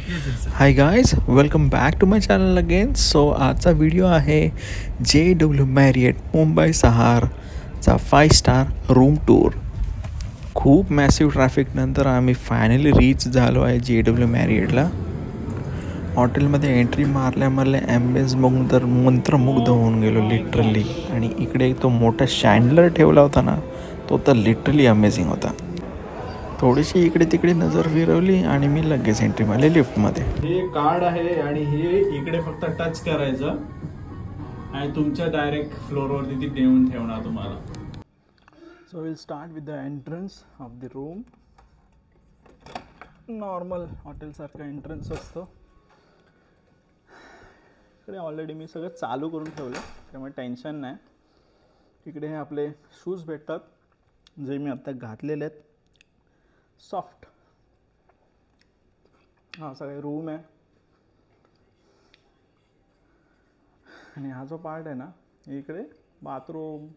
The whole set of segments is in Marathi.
High guys, welcome back to my channel again. So आजचा व्हिडिओ आहे JW मॅरियट मुंबई सहारचा 5 स्टार रूम टूर. खूप मॅसिव्ह ट्रॅफिकनंतर आम्ही फायनली रीच झालो आहे JW मॅरियटला. हॉटेलमध्ये एंट्री मारल्या ॲम्बियन्स बघून तर मंत्रमुग्ध होऊन गेलो लिटरली. आणि इकडे तो मोठा शँडलर ठेवला होता ना, तो तर लिटरली अमेझिंग होता. थोडीशी इकडे तिकडे नजर फिरवली आणि मी लगेच एंट्री मारली लिफ्टमध्ये. हे कार्ड आहे आणि हे इकडे फक्त टच करायचं आणि तुमच्या डायरेक्ट फ्लोअरवरती ती नेऊन ठेवणार तुम्हाला. So we'll start with the entrance of the room. Normal हॉटेलसारखा एंट्रन्स असतो. इकडे ऑलरेडी मी सगळं चालू करून ठेवलं त्यामुळे टेन्शन नाही. इकडे हे आपले शूज भेटतात जे मी आत्ता घातलेले आहेत. सॉफ्ट हा सगळे रूम आहे. आणि हा जो पार्ट आहे ना, इकडे बाथरूम,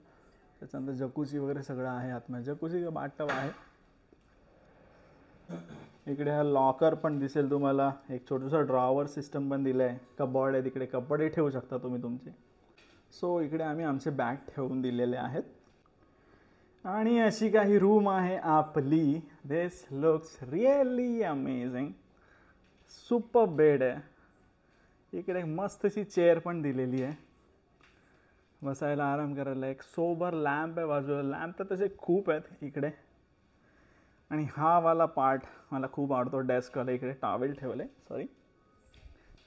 त्याच्यानंतर जकुझी वगैरे सगळं आहे. आतमध्ये जकुझी का बाथटब आहे. इकडे हा लॉकर पण दिसेल तुम्हाला. एक छोटंसं ड्रॉवर सिस्टम पण दिलं आहे. कबॉर्ड आहे तिकडे, कपडे ठेवू शकता तुम्ही तुमचे. सो इकडे आम्ही आमचे बॅग ठेवून दिलेले आहेत. आणि अशी काही रूम आहे आपली. This looks really amazing. Super bed आहे. इकडे एक मस्त अशी चेअर पण दिलेली आहे बसायला, आराम करायला. एक सोबर लॅम्प आहे बाजूला. लॅम्प तर तसे खूप आहेत इकडे. आणि हा वाला पार्ट मला खूप आवडतो. डेस्कवाला इकडे टॉवेल ठेवले. सॉरी,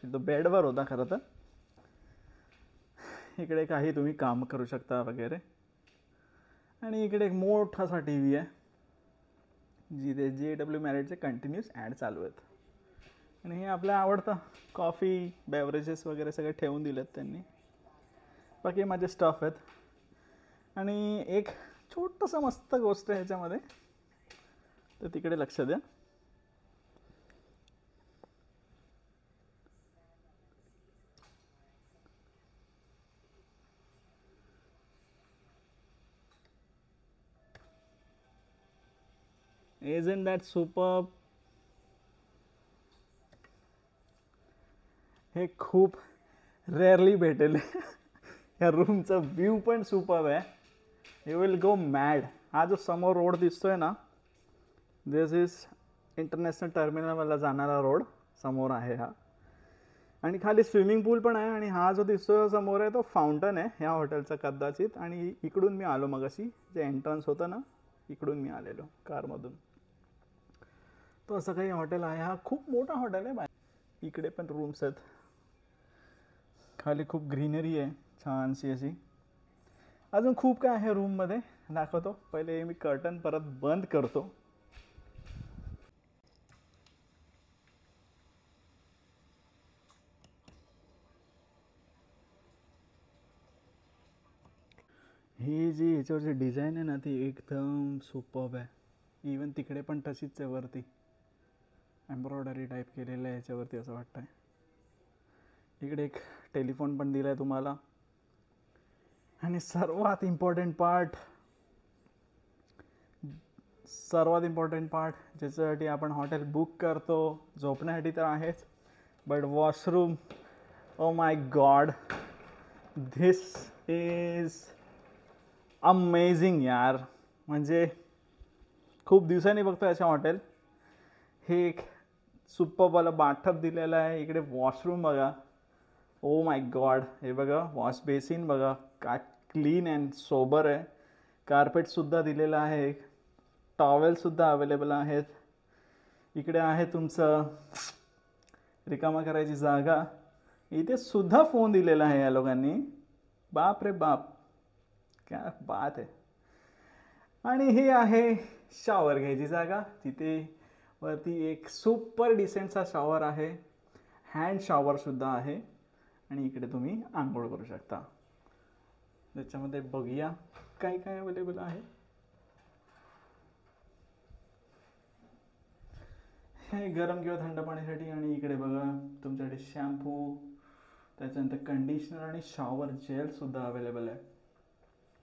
तो बेडवर होता खरं तर. इकडे काही तुम्ही काम करू शकता वगैरे. आणि इकडे एक मोठासा TV आहे जिथे JW मॅरियटचे कंटिन्यूस ॲड चालू आहेत. आणि हे आपल्या आवडतं कॉफी, बेवरेजेस वगैरे सगळे ठेवून दिलेत त्यांनी. बाकी माझे स्टफ आहेत. आणि एक छोटंसं मस्त गोष्ट आहे ह्याच्यामध्ये, तर तिकडे लक्ष द्या. Isn't that superb? हे खूप रेअरली भेटेल. या रूमचा व्ह्यू पण सुपर्ब आहे. You will go mad. हा जो समोर रोड दिसतोय ना, दिस इज इंटरनॅशनल टर्मिनलला जाणारा रोड समोर आहे हा. आणि खाली स्विमिंग पूल पण आहे. आणि हा जो दिसतोय समोर आहे तो फाउंटन आहे ह्या हॉटेलचा कदाचित. आणि इकडून मी आलो मगाशी, जे एंट्रन्स होतं ना, इकडून मी आलेलो कारमधून. तो असं काही हॉटेल आहे. हा खूप मोठा हॉटेल आहे. इकडे पण रूम्स आहेत. खाली खूप ग्रीनरी आहे छानशी अशी. अजून खूप काय आहे रूममध्ये दाखवतो. पहिले मी कर्टन परत बंद करतो. ही जी ह्याच्यावरची डिझाईन आहे ना, ती एकदम सुपर्ब आहे. इवन तिकडे पण तशीच आहे. वरती एम्ब्रॉयडरी टाईप केलेलं आहे ह्याच्यावरती असं वाटतंय. इकडे एक टेलिफोन पण दिला आहे तुम्हाला. आणि सर्वात इम्पॉर्टंट पार्ट ज्याच्यासाठी आपण हॉटेल बुक करतो, झोपण्यासाठी तर आहेच, but washroom. Oh my God, this is amazing यार. म्हणजे खूप दिवसांनी बघतो अशा हॉटेल. हे एक सुपर्बवाला बाथटब दिलेला आहे. इकडे वॉशरूम बघा. ओ माय गॉड, हे बघा वॉश बेसिन बघा, काय क्लीन अँड सोबर आहे. कार्पेटसुद्धा दिलेलं आहे. टॉवेलसुद्धा अवेलेबल आहेत. इकडे आहे तुमचं रिकामा करायची जागा. इथे सुद्धा फोन दिलेला आहे या लोकांनी. बाप रे बाप, क्या बात आहे. आणि हे आहे शॉवर घ्यायची जागा. तिथे वरती एक सुपर डिसेंटचा शॉवर आहे. हँड शॉवरसुद्धा आहे. आणि इकडे तुम्ही आंघोळ करू शकता. त्याच्यामध्ये बघूया काय काय अवेलेबल आहे. हे गरम किंवा थंड पाण्यासाठी. आणि इकडे बघा तुमच्याकडे शॅम्पू, त्याच्यानंतर कंडिशनर आणि शॉवर जेलसुद्धा अवेलेबल आहे.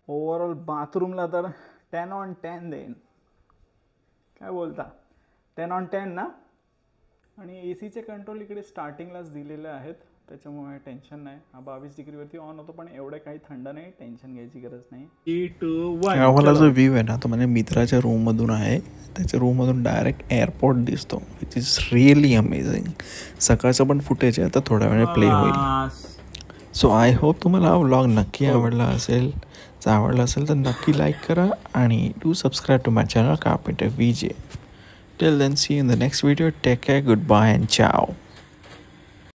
ओव्हरऑल बाथरूमला तर 10 on 10 देईन. काय बोलता? 10 on 10 ना. आणि ए सीचे कंट्रोल इकडे स्टार्टिंगलाच दिलेले आहेत, त्याच्यामुळे टेन्शन नाही. 22 डिग्रीवरती ऑन होतो, पण एवढं काही थंड नाही, टेन्शन घ्यायची गरज नाही. 3, 2, 1. आम्हाला जो व्ह्यू आहे ना तो माझ्या मित्राच्या रूममधून आहे. त्याच्या रूममधून डायरेक्ट एअरपोर्ट दिसतो, विच इज रिअली अमेझिंग. सकाळचं पण फुटेज आहे, आता थोड्या वेळाने प्ले होईल. सो आय होप तुम्हाला हा व्लॉग नक्की आवडला असेल. जर आवडला असेल तर नक्की लाईक करा आणि do subscribe to my channel carpenter VJ. Till then, see you in the next video. Take care, goodbye and ciao.